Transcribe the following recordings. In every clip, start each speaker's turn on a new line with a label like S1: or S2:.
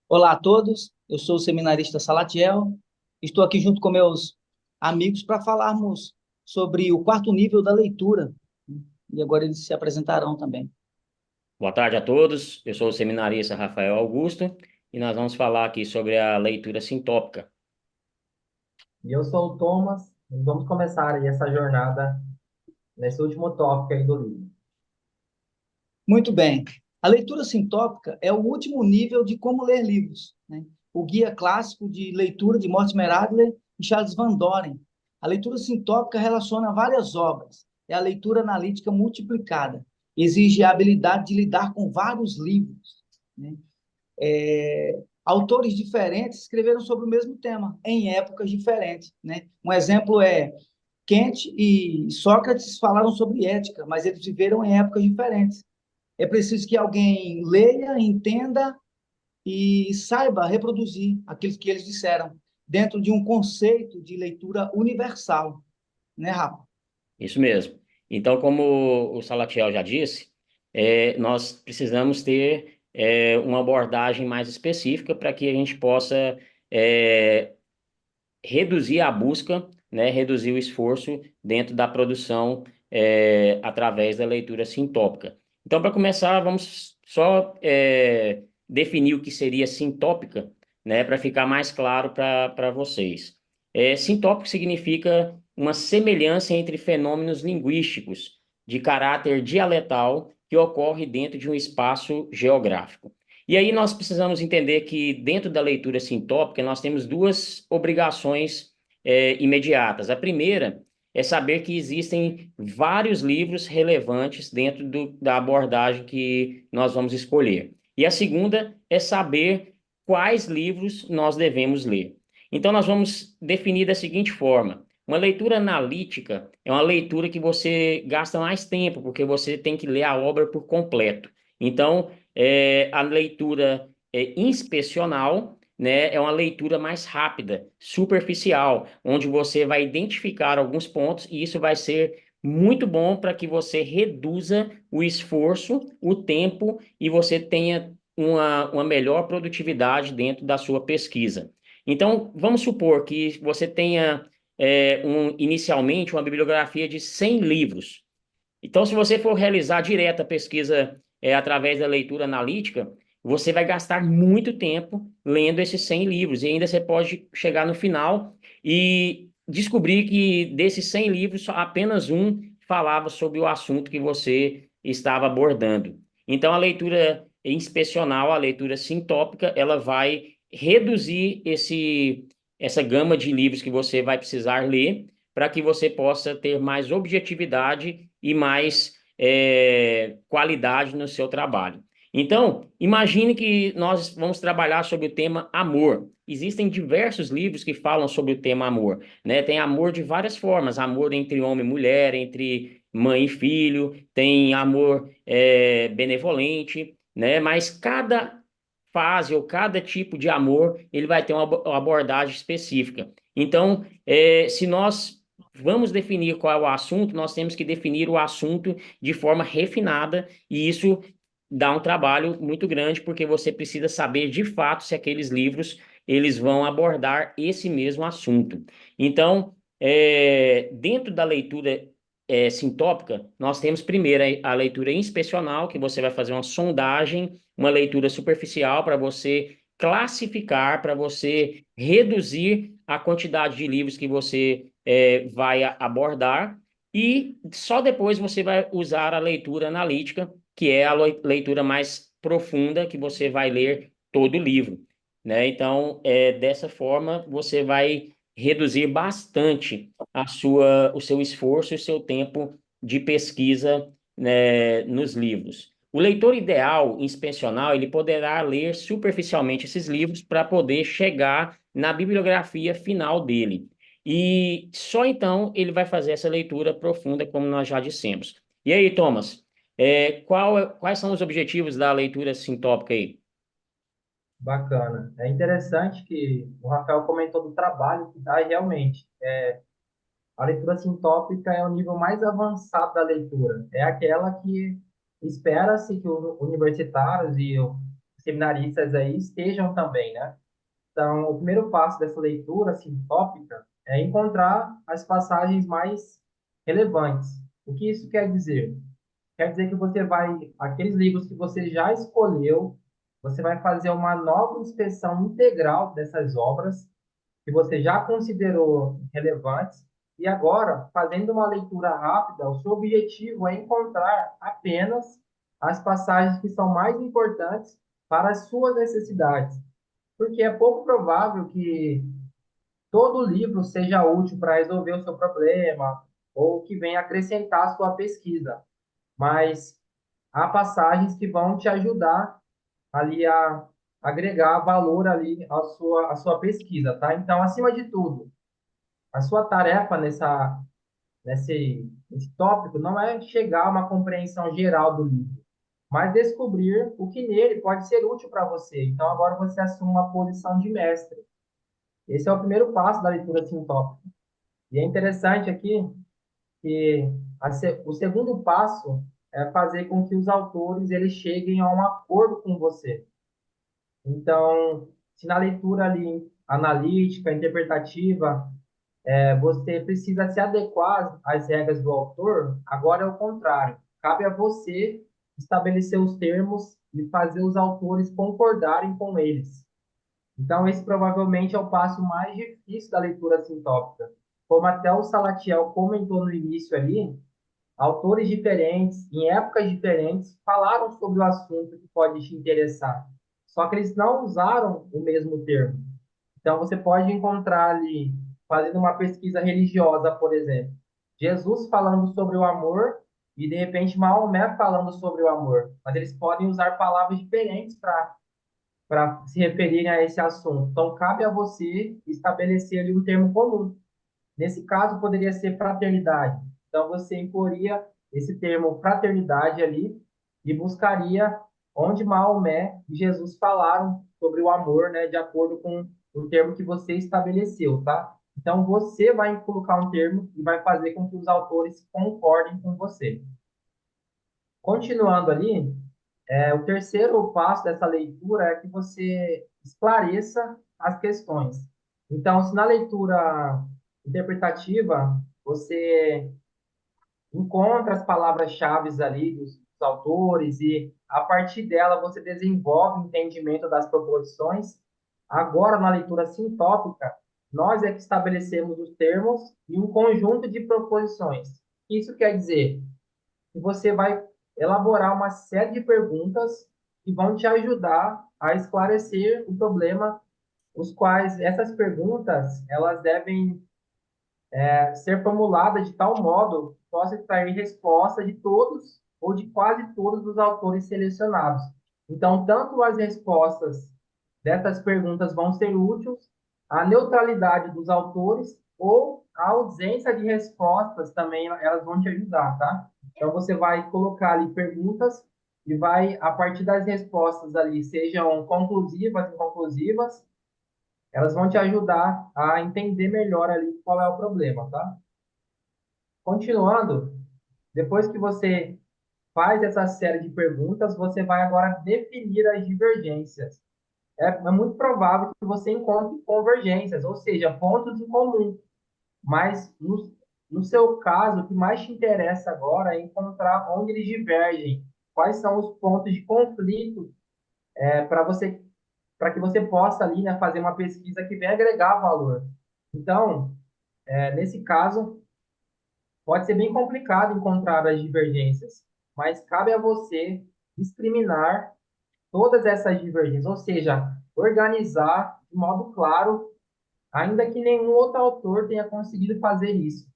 S1: Olá a todos, eu sou o seminarista Salatiel, estou aqui junto com meus amigos para falarmos sobre o quarto nível da leitura, e agora eles se apresentarão também.
S2: Boa tarde a todos. Eu sou o seminarista Rafael Augusto e nós vamos falar aqui sobre a leitura sintópica.
S3: E eu sou o Thomas, e vamos começar aí essa jornada nesse último tópico aí do livro.
S1: Muito bem, a leitura sintópica é o último nível de como ler livros, né? O guia clássico de leitura de Mortimer Adler e Charles Van Doren. A leitura sintópica relaciona várias obras, é a leitura analítica multiplicada, exige a habilidade de lidar com vários livros, né? Autores diferentes escreveram sobre o mesmo tema, em épocas diferentes, né? Um exemplo é Kant e Sócrates falaram sobre ética, mas eles viveram em épocas diferentes. É preciso que alguém leia, entenda e saiba reproduzir aquilo que eles disseram, dentro de um conceito de leitura universal, né, Rafa?
S2: Isso mesmo. Então, como o Salatiel já disse, nós precisamos ter uma abordagem mais específica para que a gente possa é, reduzir a busca, né, reduzir o esforço dentro da produção através da leitura sintópica. Então, para começar, vamos só definir o que seria sintópica, né, para ficar mais claro para vocês. Sintópico significa uma semelhança entre fenômenos linguísticos de caráter dialetal que ocorre dentro de um espaço geográfico. E aí nós precisamos entender que dentro da leitura sintópica nós temos duas obrigações imediatas. A primeira é saber que existem vários livros relevantes dentro da abordagem que nós vamos escolher. E a segunda é saber quais livros nós devemos ler. Então nós vamos definir da seguinte forma: uma leitura analítica é uma leitura que você gasta mais tempo, porque você tem que ler a obra por completo. Então, a leitura inspecional, né, é uma leitura mais rápida, superficial, onde você vai identificar alguns pontos e isso vai ser muito bom para que você reduza o esforço, o tempo e você tenha uma melhor produtividade dentro da sua pesquisa. Então, vamos supor que você tenha inicialmente uma bibliografia de 100 livros. Então, se você for realizar direto a pesquisa através da leitura analítica, você vai gastar muito tempo lendo esses 100 livros. E ainda você pode chegar no final e descobrir que desses 100 livros, só apenas um falava sobre o assunto que você estava abordando. Então, a leitura inspecional, a leitura sintópica, ela vai reduzir essa gama de livros que você vai precisar ler para que você possa ter mais objetividade e mais qualidade no seu trabalho. Então, imagine que nós vamos trabalhar sobre o tema amor. Existem diversos livros que falam sobre o tema amor, né? Tem amor de várias formas, amor entre homem e mulher, entre mãe e filho, tem amor benevolente, né? Mas cada fase ou cada tipo de amor, ele vai ter uma abordagem específica. Então, se nós vamos definir qual é o assunto, nós temos que definir o assunto de forma refinada, e isso dá um trabalho muito grande, porque você precisa saber de fato se aqueles livros eles vão abordar esse mesmo assunto. Então, dentro da leitura sintópica, nós temos primeiro a leitura inspecional, que você vai fazer uma sondagem, uma leitura superficial para você classificar, para você reduzir a quantidade de livros que você vai abordar, e só depois você vai usar a leitura analítica, que é a leitura mais profunda, que você vai ler todo o livro, né? Então, dessa forma, você vai reduzir bastante o seu esforço e o seu tempo de pesquisa, né, nos livros. O leitor ideal, inspecional, ele poderá ler superficialmente esses livros para poder chegar na bibliografia final dele. E só então ele vai fazer essa leitura profunda, como nós já dissemos. E aí, Thomas, quais são os objetivos da leitura sintópica aí?
S3: Bacana. É interessante que o Rafael comentou do trabalho que dá e realmente. A leitura sintópica é o nível mais avançado da leitura. É aquela que espera-se que os universitários e seminaristas aí estejam também, né? Então, o primeiro passo dessa leitura sintópica é encontrar as passagens mais relevantes. O que isso quer dizer? Quer dizer que você vai, aqueles livros que você já escolheu, você vai fazer uma nova inspeção integral dessas obras que você já considerou relevantes, e agora, fazendo uma leitura rápida, o seu objetivo é encontrar apenas as passagens que são mais importantes para as suas necessidades, porque é pouco provável que todo livro seja útil para resolver o seu problema ou que venha acrescentar a sua pesquisa, mas há passagens que vão te ajudar ali a agregar valor ali à sua pesquisa, tá? Então, acima de tudo, a sua tarefa nesse tópico não é chegar a uma compreensão geral do livro, mas descobrir o que nele pode ser útil para você. Então, agora você assume uma posição de mestre. Esse é o primeiro passo da leitura sintópica. E é interessante aqui que o segundo passo é fazer com que os autores eles cheguem a um acordo com você. Então, se na leitura ali analítica, interpretativa, você precisa se adequar às regras do autor, agora é o contrário. Cabe a você estabelecer os termos e fazer os autores concordarem com eles. Então, esse provavelmente é o passo mais difícil da leitura sintópica. Como até o Salatiel comentou no início ali, autores diferentes, em épocas diferentes, falaram sobre o assunto que pode te interessar. Só que eles não usaram o mesmo termo. Então, você pode encontrar ali, fazendo uma pesquisa religiosa, por exemplo, Jesus falando sobre o amor e, de repente, Maomé falando sobre o amor. Mas eles podem usar palavras diferentes para se referirem a esse assunto. Então, cabe a você estabelecer ali um termo comum. Nesse caso, poderia ser fraternidade. Então, você imporia esse termo fraternidade ali e buscaria onde Maomé e Jesus falaram sobre o amor, né, de acordo com o termo que você estabeleceu, tá? Então, você vai colocar um termo e vai fazer com que os autores concordem com você. Continuando ali, o terceiro passo dessa leitura é que você esclareça as questões. Então, se na leitura interpretativa você encontra as palavras-chave ali dos autores e a partir dela você desenvolve o entendimento das proposições, agora na leitura sintópica, nós é que estabelecemos os termos e um conjunto de proposições. Isso quer dizer que você vai elaborar uma série de perguntas que vão te ajudar a esclarecer o problema, os quais essas perguntas elas devem ser formuladas de tal modo que possa extrair resposta de todos ou de quase todos os autores selecionados. Então, tanto as respostas dessas perguntas vão ser úteis, a neutralidade dos autores ou a ausência de respostas também elas vão te ajudar, tá? Então, você vai colocar ali perguntas e vai, a partir das respostas ali, sejam conclusivas, inconclusivas, elas vão te ajudar a entender melhor ali qual é o problema, tá? Continuando, depois que você faz essa série de perguntas, você vai agora definir as divergências. É muito provável que você encontre convergências, ou seja, pontos em comum. Mas, no seu caso, o que mais te interessa agora é encontrar onde eles divergem, quais são os pontos de conflito para você, para que você possa ali, né, fazer uma pesquisa que venha agregar valor. Então, nesse caso, pode ser bem complicado encontrar as divergências, mas cabe a você discriminar todas essas divergências, ou seja, organizar de modo claro, ainda que nenhum outro autor tenha conseguido fazer isso.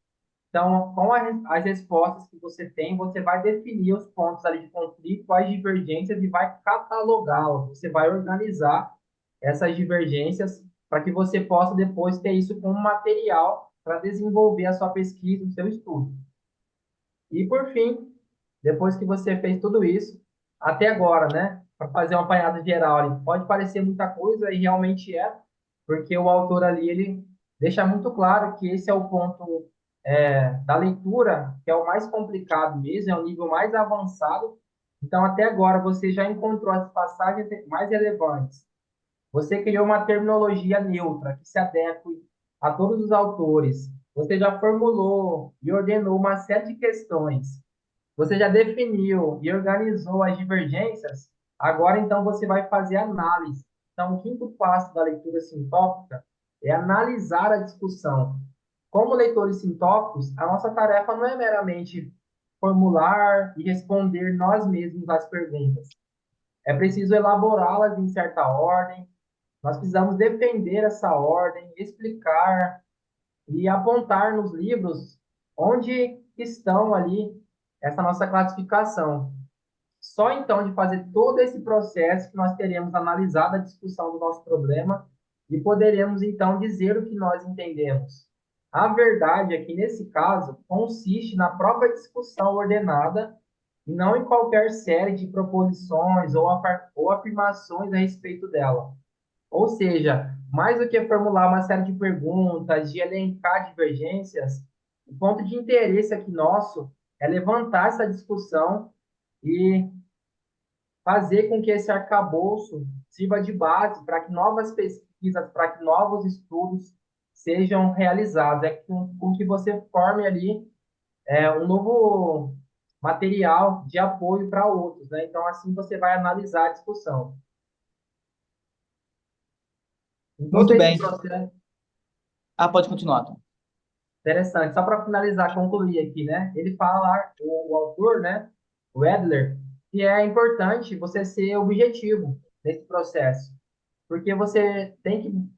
S3: Então, com as respostas que você tem, você vai definir os pontos ali de conflito, as divergências e vai catalogá-las. Você vai organizar essas divergências para que você possa depois ter isso como material para desenvolver a sua pesquisa, o seu estudo. E, por fim, depois que você fez tudo isso, até agora, né, para fazer um apanhado geral ali, pode parecer muita coisa e realmente é, porque o autor ali, ele deixa muito claro que esse é o ponto da leitura, que é o mais complicado mesmo, é o nível mais avançado, Então, até agora, você já encontrou as passagens mais relevantes. Você criou uma terminologia neutra que se adeque a todos os autores. Você já formulou e ordenou uma série de questões. Você já definiu e organizou as divergências. Agora, então, você vai fazer análise. Então, o quinto passo da leitura sintópica é analisar a discussão. Como leitores sintópicos, a nossa tarefa não é meramente formular e responder nós mesmos as perguntas. É preciso elaborá-las em certa ordem. Nós precisamos defender essa ordem, explicar e apontar nos livros onde estão ali essa nossa classificação. Só então de fazer todo esse processo que nós teremos analisado a discussão do nosso problema e poderemos então dizer o que nós entendemos. A verdade é que, nesse caso, consiste na própria discussão ordenada e não em qualquer série de proposições ou afirmações a respeito dela. Ou seja, mais do que formular uma série de perguntas, de elencar divergências, o ponto de interesse aqui nosso é levantar essa discussão e fazer com que esse arcabouço sirva de base para que novas pesquisas, para que novos estudos sejam realizados. É com que você forme ali um novo material de apoio para outros, né? Então, assim você vai analisar a discussão. Em todo
S1: Muito
S3: esse
S1: bem.
S3: processo,
S1: Ah, pode continuar, Tom.
S3: interessante. Só para finalizar, concluir aqui, né? Ele fala, o autor, né? O Edler, que é importante você ser objetivo nesse processo, porque você tem que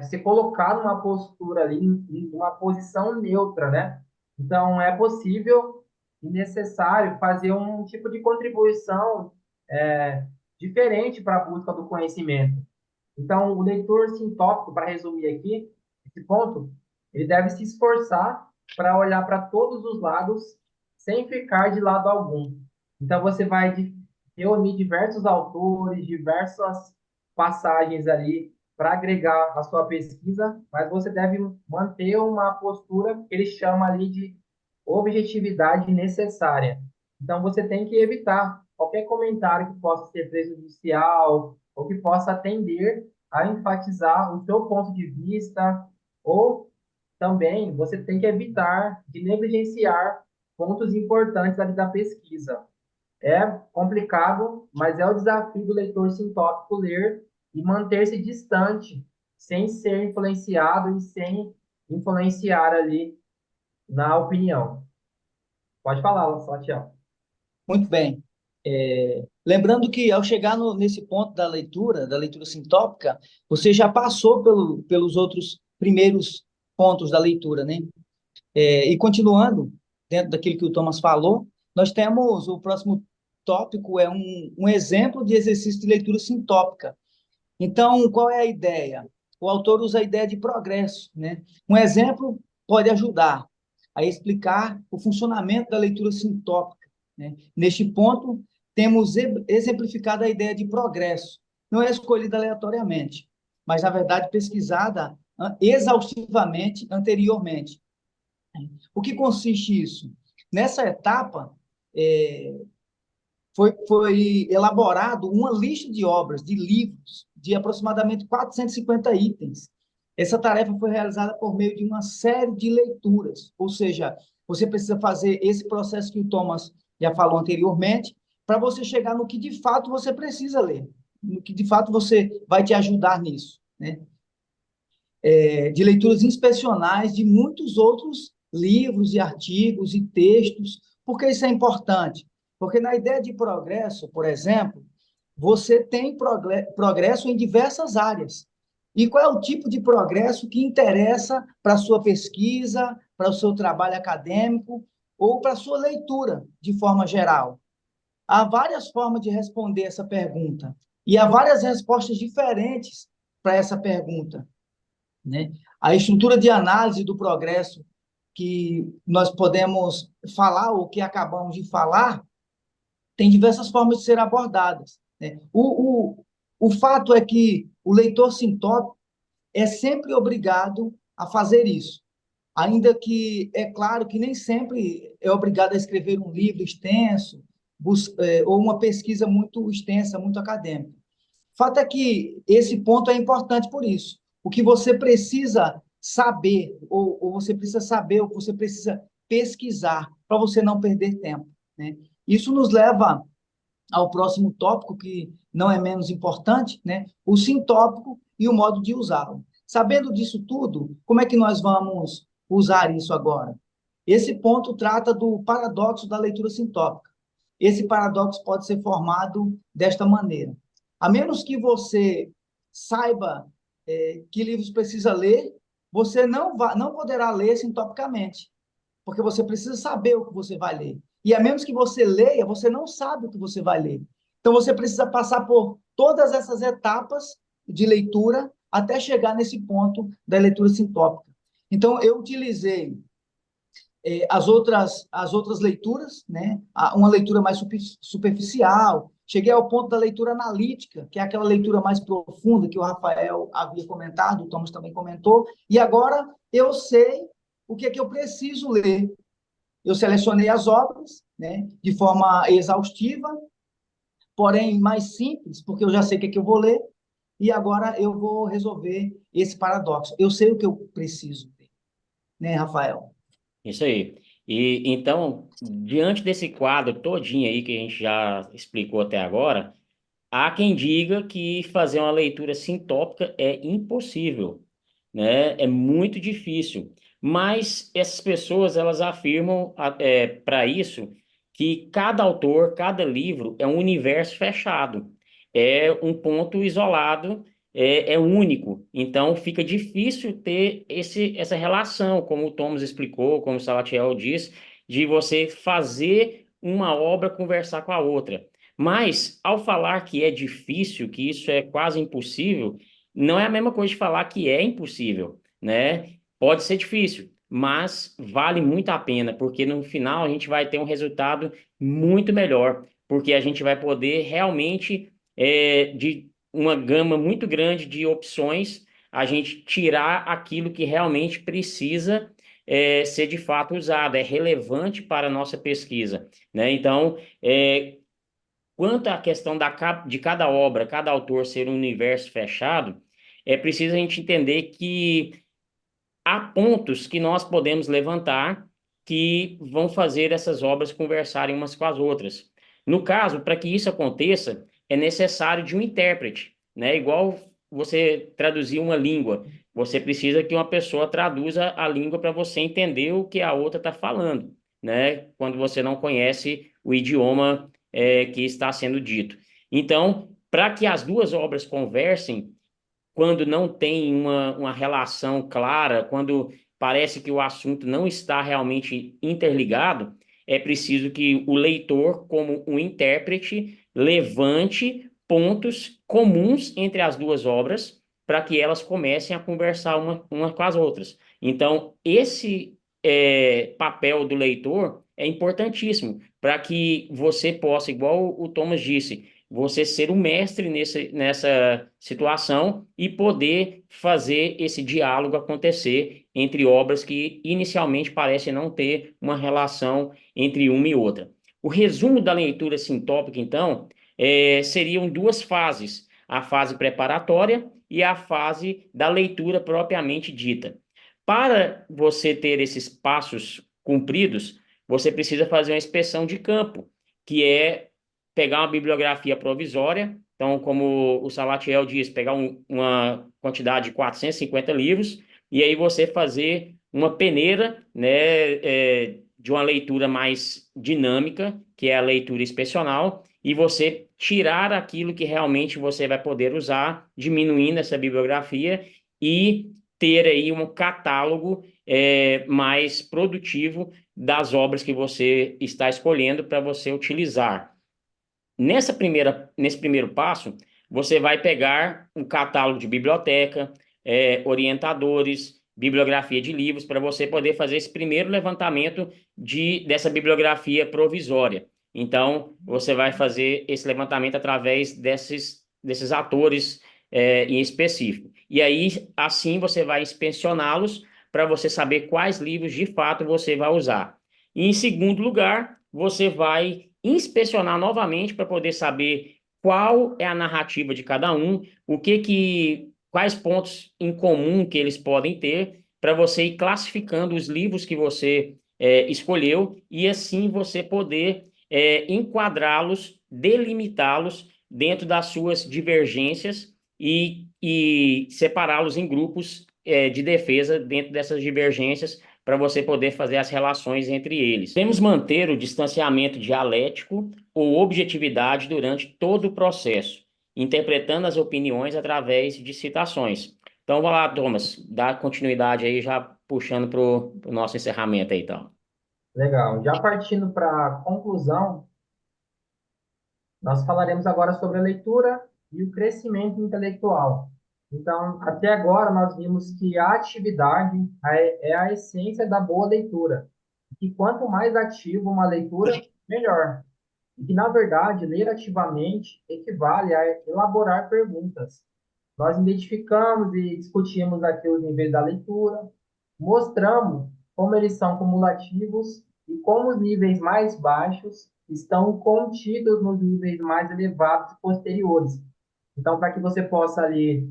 S3: se colocar numa postura ali, em uma posição neutra, né? Então, é possível e necessário fazer um tipo de contribuição diferente para a busca do conhecimento. Então, o leitor sintópico, para resumir aqui esse ponto, ele deve se esforçar para olhar para todos os lados sem ficar de lado algum. Então, você vai reunir diversos autores, diversas passagens ali para agregar a sua pesquisa, mas você deve manter uma postura que ele chama ali de objetividade necessária. Então, você tem que evitar qualquer comentário que possa ser prejudicial ou que possa tender a enfatizar o seu ponto de vista, ou também você tem que evitar de negligenciar pontos importantes ali da pesquisa. É complicado, mas é o desafio do leitor sintótico ler e manter-se distante, sem ser influenciado e sem influenciar ali na opinião. Pode falar, Salatiel.
S1: Muito bem. Lembrando que, ao chegar nesse ponto da leitura sintópica, você já passou pelos outros primeiros pontos da leitura, né? E continuando, dentro daquilo que o Thomas falou, nós temos o próximo tópico, é um exemplo de exercício de leitura sintópica. Então, qual é a ideia? O autor usa a ideia de progresso, né? Um exemplo pode ajudar a explicar o funcionamento da leitura sintópica, né? Neste ponto, temos exemplificado a ideia de progresso. Não é escolhida aleatoriamente, mas, na verdade, pesquisada exaustivamente anteriormente. O que consiste isso? Nessa etapa, é, foi elaborado uma lista de obras, de livros, de aproximadamente 450 itens. Essa tarefa foi realizada por meio de uma série de leituras, ou seja, você precisa fazer esse processo que o Thomas já falou anteriormente, para você chegar no que de fato você precisa ler, no que de fato você vai te ajudar nisso, né? De leituras inspecionais de muitos outros livros e artigos e textos. Por que isso é importante? Porque na ideia de progresso, por exemplo, você tem progresso em diversas áreas. E qual é o tipo de progresso que interessa para a sua pesquisa, para o seu trabalho acadêmico ou para a sua leitura, de forma geral? Há várias formas de responder essa pergunta. E há várias respostas diferentes para essa pergunta, né? A estrutura de análise do progresso que nós podemos falar, ou que acabamos de falar, tem diversas formas de ser abordadas, né? O fato é que o leitor sintótico é sempre obrigado a fazer isso, ainda que é claro que nem sempre é obrigado a escrever um livro extenso, ou uma pesquisa muito extensa, muito acadêmica. O fato é que esse ponto é importante por isso. O que você precisa saber, ou você precisa saber, ou você precisa pesquisar, para você não perder tempo, né? Isso nos leva ao próximo tópico, que não é menos importante, né? O sintópico e o modo de usá-lo. Sabendo disso tudo, como é que nós vamos usar isso agora? Esse ponto trata do paradoxo da leitura sintópica. Esse paradoxo pode ser formado desta maneira. A menos que você saiba que livros precisa ler, você não poderá ler sintopicamente, porque você precisa saber o que você vai ler. E a menos que você leia, você não sabe o que você vai ler. Então você precisa passar por todas essas etapas de leitura até chegar nesse ponto da leitura sintópica. Então eu utilizei as outras leituras, né? Uma leitura mais superficial. Cheguei ao ponto da leitura analítica, que é aquela leitura mais profunda que o Rafael havia comentado, o Thomas também comentou, e agora eu sei o que é que eu preciso ler. Eu selecionei as obras, né, de forma exaustiva, porém mais simples, porque eu já sei o que é que eu vou ler, e agora eu vou resolver esse paradoxo. Eu sei o que eu preciso, né, Rafael?
S2: Isso aí. E então, diante desse quadro todinho aí que a gente já explicou até agora, há quem diga que fazer uma leitura sintópica é impossível, né? É muito difícil. Mas essas pessoas, elas afirmam para isso que cada autor, cada livro é um universo fechado, é um ponto isolado, é único. Então fica difícil ter essa relação, como o Thomas explicou, como o Salatiel disse, de você fazer uma obra conversar com a outra. Mas, ao falar que é difícil, que isso é quase impossível, não é a mesma coisa de falar que é impossível, né? Pode ser difícil, mas vale muito a pena, porque no final a gente vai ter um resultado muito melhor, porque a gente vai poder realmente, de uma gama muito grande de opções, a gente tirar aquilo que realmente precisa, ser de fato usado, é relevante para a nossa pesquisa, né? Então, quanto à questão de cada obra, cada autor ser um universo fechado, é preciso a gente entender que há pontos que nós podemos levantar que vão fazer essas obras conversarem umas com as outras. No caso, para que isso aconteça, é necessário de um intérprete, né? Igual você traduzir uma língua, você precisa que uma pessoa traduza a língua para você entender o que a outra está falando, né? Quando você não conhece o idioma que está sendo dito. Então, para que as duas obras conversem, quando não tem uma relação clara, quando parece que o assunto não está realmente interligado, é preciso que o leitor, como um intérprete, levante pontos comuns entre as duas obras para que elas comecem a conversar uma com as outras. Então, esse papel do leitor é importantíssimo para que você possa, igual o Thomas disse, você ser o mestre nessa situação e poder fazer esse diálogo acontecer entre obras que inicialmente parecem não ter uma relação entre uma e outra. O resumo da leitura sintópica, então, seriam duas fases: a fase preparatória e a fase da leitura propriamente dita. Para você ter esses passos cumpridos, você precisa fazer uma inspeção de campo, que é pegar uma bibliografia provisória. Então, como o Salatiel diz, pegar uma quantidade de 450 livros, e aí você fazer uma peneira, né, de uma leitura mais dinâmica, que é a leitura inspecional, e você tirar aquilo que realmente você vai poder usar, diminuindo essa bibliografia e ter aí um catálogo mais produtivo das obras que você está escolhendo para você utilizar. Nesse primeiro passo, você vai pegar um catálogo de biblioteca, orientadores, bibliografia de livros, para você poder fazer esse primeiro levantamento dessa bibliografia provisória. Então, você vai fazer esse levantamento através desses atores, em específico. E aí, assim, você vai inspecioná-los para você saber quais livros de fato você vai usar. E, em segundo lugar, você vai inspecionar novamente para poder saber qual é a narrativa de cada um, quais pontos em comum que eles podem ter, para você ir classificando os livros que você escolheu e assim você poder enquadrá-los, delimitá-los dentro das suas divergências e separá-los em grupos de defesa dentro dessas divergências para você poder fazer as relações entre eles. Devemos manter o distanciamento dialético ou objetividade durante todo o processo, interpretando as opiniões através de citações. Então, vai lá, Thomas, dá continuidade aí, já puxando para o nosso encerramento aí, então.
S3: Legal. Já partindo para a conclusão, nós falaremos agora sobre a leitura e o crescimento intelectual. Então, até agora, nós vimos que a atividade é a essência da boa leitura. E quanto mais ativa uma leitura, melhor. E que, na verdade, ler ativamente equivale a elaborar perguntas. Nós identificamos e discutimos aqui os níveis da leitura, mostramos como eles são cumulativos e como os níveis mais baixos estão contidos nos níveis mais elevados e posteriores. Então, para que você possa ali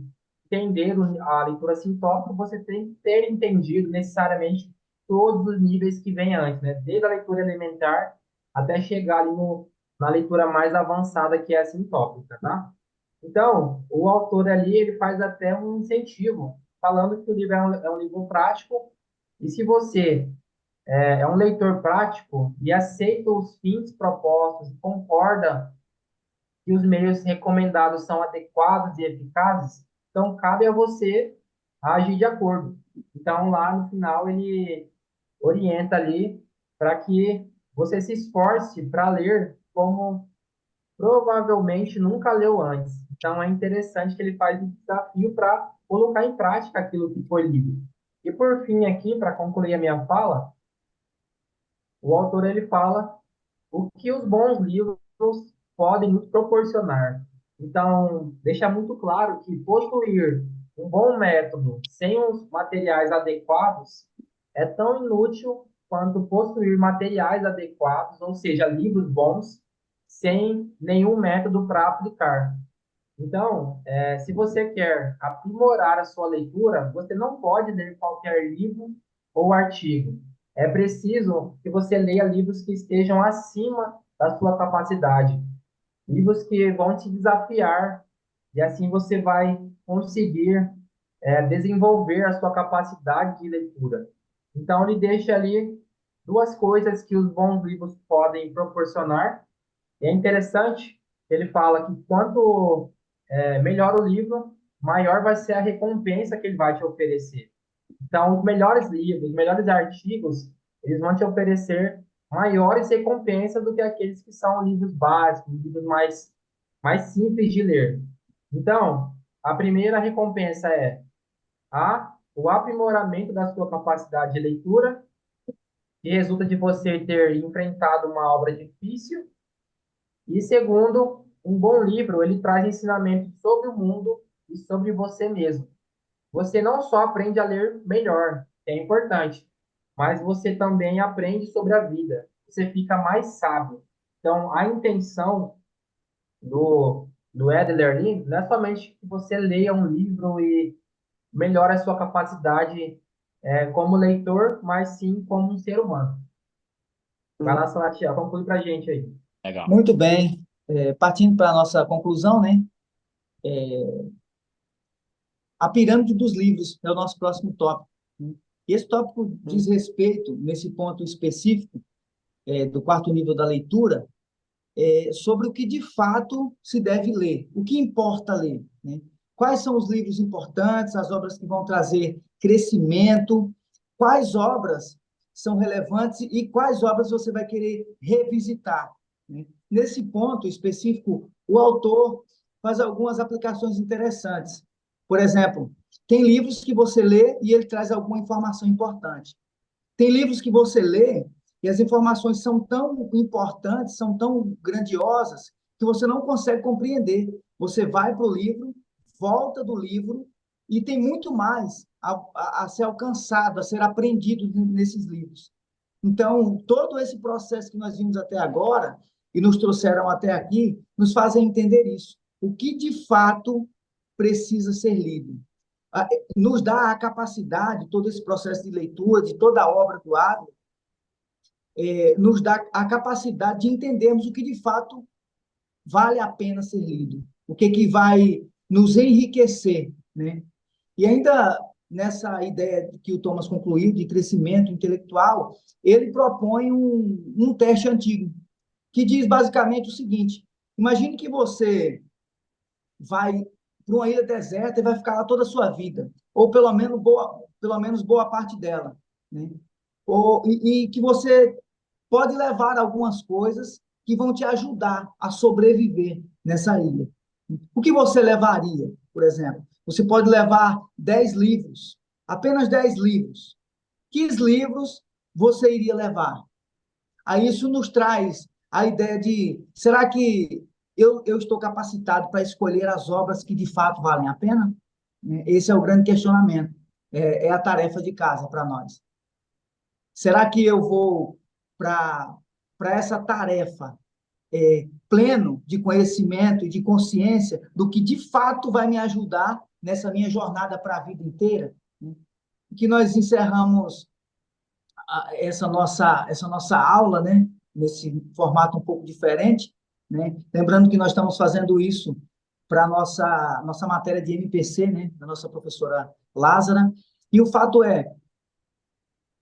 S3: entender a leitura sintópica, você tem que ter entendido necessariamente todos os níveis que vêm antes, né? Desde a leitura elementar até chegar ali na leitura mais avançada, que é a sintópica, tá? Então, o autor ali, ele faz até um incentivo, falando que o livro é um livro prático, e se você é um leitor prático e aceita os fins propostos, concorda que os meios recomendados são adequados e eficazes, então cabe a você agir de acordo. Então, lá no final, ele orienta ali para que você se esforce para ler como provavelmente nunca leu antes. Então, é interessante que ele faz um desafio para colocar em prática aquilo que foi lido. E, por fim, aqui, para concluir a minha fala, o autor ele fala o que os bons livros podem nos proporcionar. Então, deixa muito claro que possuir um bom método sem os materiais adequados é tão inútil quanto possuir materiais adequados, ou seja, livros bons, sem nenhum método para aplicar. Então, se você quer aprimorar a sua leitura, você não pode ler qualquer livro ou artigo. É preciso que você leia livros que estejam acima da sua capacidade, livros que vão te desafiar, e assim você vai conseguir desenvolver a sua capacidade de leitura. Então, ele deixa ali duas coisas que os bons livros podem proporcionar. E é interessante, ele fala que quanto melhor o livro, maior vai ser a recompensa que ele vai te oferecer. Então, os melhores livros, os melhores artigos, eles vão te oferecer maiores recompensas do que aqueles que são livros básicos, livros mais simples de ler. Então, a primeira recompensa é o aprimoramento da sua capacidade de leitura, que resulta de você ter enfrentado uma obra difícil. E segundo, um bom livro, ele traz ensinamentos sobre o mundo e sobre você mesmo. Você não só aprende a ler melhor, que é importante, mas você também aprende sobre a vida. Você fica mais sábio. Então, a intenção do Adler ali não é somente que você leia um livro e melhore a sua capacidade como leitor, mas sim como um ser humano. Vai lá, Salatiel, conclui pra gente aí.
S2: Legal.
S1: Muito bem. Partindo para a nossa conclusão, né? A pirâmide dos livros é o nosso próximo tópico, né? E esse tópico diz respeito, nesse ponto específico, do quarto nível da leitura, sobre o que de fato se deve ler, o que importa ler, né? Quais são os livros importantes, as obras que vão trazer crescimento, quais obras são relevantes e quais obras você vai querer revisitar, né? Nesse ponto específico, o autor faz algumas aplicações interessantes. Por exemplo, tem livros que você lê e ele traz alguma informação importante. Tem livros que você lê e as informações são tão importantes, são tão grandiosas, que você não consegue compreender. Você vai para o livro, volta do livro, e tem muito mais a ser alcançado, a ser aprendido nesses livros. Então, todo esse processo que nós vimos até agora e nos trouxeram até aqui, nos fazem entender isso. O que de fato precisa ser lido. Nos dá a capacidade, todo esse processo de leitura, de toda a obra do Adler, nos dá a capacidade de entendermos o que de fato vale a pena ser lido, o que vai nos enriquecer, né? E ainda nessa ideia que o Thomas concluiu de crescimento intelectual, ele propõe um teste antigo, que diz basicamente o seguinte: imagine que você vai para uma ilha deserta e vai ficar lá toda a sua vida, ou pelo menos boa parte dela, né? E que você pode levar algumas coisas que vão te ajudar a sobreviver nessa ilha. O que você levaria, por exemplo? Você pode levar 10 livros, apenas 10 livros. Que livros você iria levar? Aí isso nos traz a ideia de, será que eu estou capacitado para escolher as obras que de fato valem a pena? Esse é o grande questionamento. É a tarefa de casa para nós. Será que eu vou para essa tarefa pleno de conhecimento e de consciência do que de fato vai me ajudar nessa minha jornada para a vida inteira? Que nós encerramos essa nossa aula, né, nesse formato um pouco diferente, né? Lembrando que nós estamos fazendo isso para a nossa matéria de MPC, né, da nossa professora Lázara, e o fato é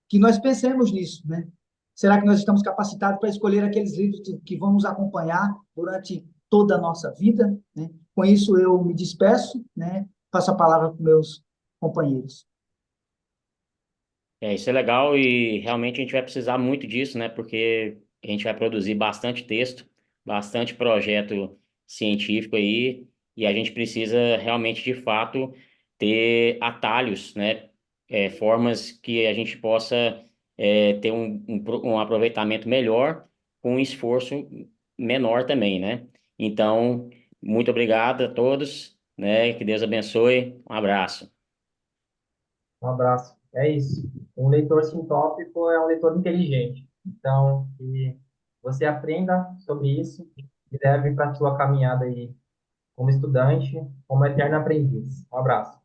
S1: que nós pensemos nisso, né? Será que nós estamos capacitados para escolher aqueles livros que vão nos acompanhar durante toda a nossa vida, né? Com isso eu me despeço, né? Passo a palavra para os meus companheiros.
S2: Isso é legal e realmente a gente vai precisar muito disso, né? Porque a gente vai produzir bastante texto, bastante projeto científico aí, e a gente precisa realmente, de fato, ter atalhos, né? Formas que a gente possa ter um aproveitamento melhor com um esforço menor também, né? Então, muito obrigado a todos, né? Que Deus abençoe. Um abraço.
S3: Um abraço. É isso. Um leitor sintópico é um leitor inteligente. Então, que você aprenda sobre isso e leve para a sua caminhada aí como estudante, como eterno aprendiz. Um abraço.